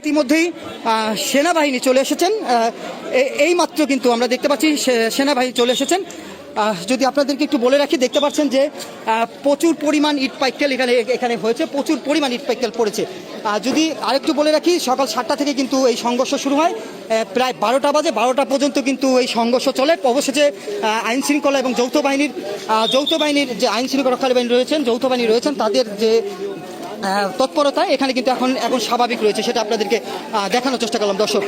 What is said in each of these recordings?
ইতিমধ্যেই সেনাবাহিনী চলে এসেছেন। এই মাত্র কিন্তু আমরা দেখতে পাচ্ছি সেনাবাহিনী চলে এসেছেন। যদি আপনাদেরকে একটু বলে রাখি, দেখতে পাচ্ছেন যে প্রচুর পরিমাণ ইট পাইকেল এখানে হয়েছে, প্রচুর পরিমাণ ইট পাইকেল পড়েছে। যদি আরেকটু বলে রাখি, সকাল 7টা থেকে কিন্তু এই সংঘর্ষ শুরু হয়, প্রায় 12টা বাজে, 12টা পর্যন্ত কিন্তু এই সংঘর্ষ চলে। অবশেষে আইন শৃঙ্খলা এবং যৌথ বাহিনীর যে আইন শৃঙ্খলা রক্ষাকারী বাহিনী রয়েছেন, যৌথ বাহিনী রয়েছেন, তাদের যে তৎপরতা এখানে কিন্তু এখন স্বাভাবিক রয়েছে, সেটা আপনাদেরকে দেখানোর চেষ্টা করলাম। দর্শক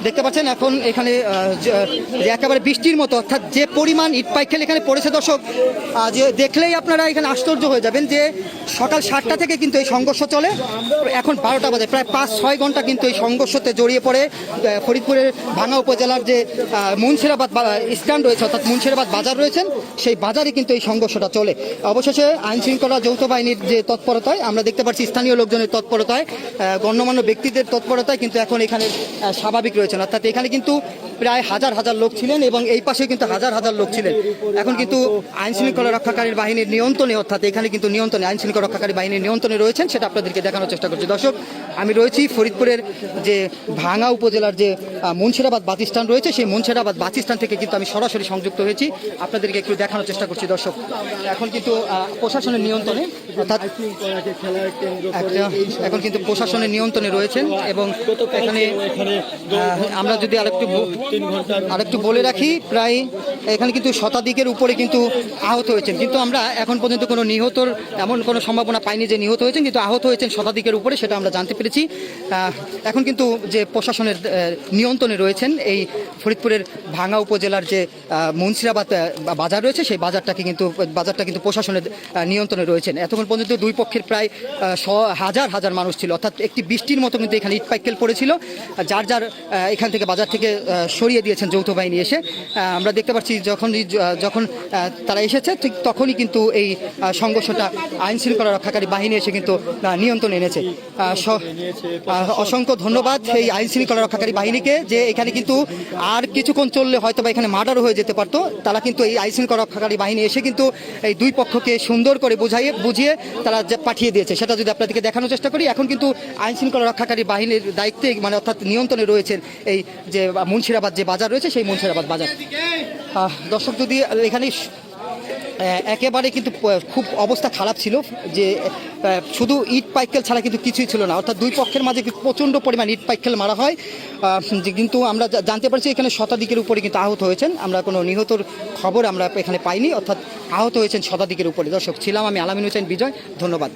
দেখতে পাচ্ছেন এখন এখানে একেবারে বৃষ্টির মতো, অর্থাৎ যে পরিমাণ ইট পাইকেল এখানে পড়েছে দর্শক, যে দেখলেই আপনারা এখানে আশ্চর্য হয়ে যাবেন যে সকাল 7টা থেকে কিন্তু এই সংঘর্ষ চলে, এখন 12টা বাজে, প্রায় 5-6 ঘন্টা কিন্তু এই সংঘর্ষতে জড়িয়ে পড়ে ফরিদপুরের ভাঙা উপজেলার যে মুন্সিরাবাদ স্ট্যান্ড রয়েছে, অর্থাৎ মুন্সিরাবাদ বাজার রয়েছেন, সেই বাজারে কিন্তু এই সংঘর্ষটা চলে। অবশেষে আইন শৃঙ্খলা যৌথ বাহিনীর যে তৎপরতায় আমরা দেখতে পাচ্ছি, স্থানীয় লোকজনের তৎপরতায়, গণ্যমান্য ব্যক্তিদের তৎপরতায় কিন্তু এখন এখানে স্বাভাবিক রয়েছে, অর্থাৎ এখানে কিন্তু প্রায় হাজার হাজার লোক ছিলেন এবং এই পাশে কিন্তু হাজার হাজার লোক ছিলেন। এখন কিন্তু আইন শৃঙ্খলা রক্ষাকারী বাহিনীর নিয়ন্ত্রণে, অর্থাৎ এখানে কিন্তু নিয়ন্ত্রণে আইন শৃঙ্খলা রক্ষাকারী বাহিনীর নিয়ন্ত্রণে রয়েছেন, সেটা আপনাদেরকে দেখানোর চেষ্টা করছি। দর্শক, আমি রয়েছি ফরিদপুরের যে ভাঙা উপজেলার যে মুন্সিরাবাদ বাস স্ট্যান্ড রয়েছে, সেই মুন্সিরাবাদ বাস স্ট্যান্ড থেকে কিন্তু আমি সরাসরি সংযুক্ত হয়েছি, আপনাদেরকে একটু দেখানোর চেষ্টা করছি। দর্শক, এখন কিন্তু প্রশাসনের নিয়ন্ত্রণে, অর্থাৎ এখন কিন্তু প্রশাসনের নিয়ন্ত্রণে রয়েছেন এবং এখানে আমরা যদি আরেকটু বলে রাখি, প্রায় এখানে কিন্তু শতাধিকের উপরে কিন্তু আহত হয়েছেন, কিন্তু আমরা এখন পর্যন্ত কোনো নিহতর এমন কোনো সম্ভাবনা পাইনি যে নিহত হয়েছেন, কিন্তু আহত হয়েছেন শতাধিকের উপরে, সেটা আমরা জানতে পেরেছি। এখন কিন্তু যে প্রশাসনের নিয়ন্ত্রণে রয়েছেন এই ফরিদপুরের ভাঙা উপজেলার যে মুন্সিরাবাদ বাজার রয়েছে, সেই বাজারটা কিন্তু প্রশাসনের নিয়ন্ত্রণে রয়েছেন। এতক্ষণ পর্যন্ত দুই পক্ষের প্রায় হাজার হাজার মানুষ ছিল, অর্থাৎ একটি বৃষ্টির মতো কিন্তু এখানে ইট পাইকেল পড়েছিল, যার এখান থেকে বাজার থেকে সরিয়ে দিয়েছেন যৌথ বাহিনী এসে। আমরা দেখতে পাচ্ছি যখন তারা এসেছে ঠিক তখনই কিন্তু এই সংঘর্ষটা আইন শৃঙ্খলা রক্ষাকারী বাহিনী এসে কিন্তু নিয়ন্ত্রণ এনেছে। অসংখ্য ধন্যবাদ এই আইন শৃঙ্খলা রক্ষাকারী বাহিনীকে, যে এখানে কিন্তু আর কিছুক্ষণ চললে হয়তো বা এখানে মার্ডারও হয়ে যেতে পারতো। তারা কিন্তু এই আইন শৃঙ্খলা রক্ষাকারী বাহিনী এসে কিন্তু এই দুই পক্ষকে সুন্দর করে বুঝিয়ে তারা পাঠিয়ে দিয়েছে, সেটা যদি আপনাদেরকে দেখানোর চেষ্টা করি। এখন কিন্তু আইন শৃঙ্খলা রক্ষাকারী বাহিনীর দায়িত্বে, মানে অর্থাৎ নিয়ন্ত্রণে রয়েছেন এই যে মুন্সিরাবাদ যে বাজার রয়েছে, সেই মুন্সিরাবাদ বাজার। দর্শক, যদি এখানে একেবারে কিন্তু খুব অবস্থা খারাপ ছিল, যে শুধু ইট পাইকেল ছাড়া কিন্তু কিছুই ছিল না, অর্থাৎ দুই পক্ষের মাঝে প্রচণ্ড পরিমাণ ইট পাইকেল মারা হয়। কিন্তু আমরা জানতে পারছি এখানে শতাধিকের উপরে কিন্তু আহত হয়েছেন, আমরা কোনো নিহতর খবর আমরা এখানে পাইনি, অর্থাৎ আহত হয়েছেন শতাধিকের উপরে। দর্শক, ছিলাম আমি আলামিন হোসেন বিজয়, ধন্যবাদ।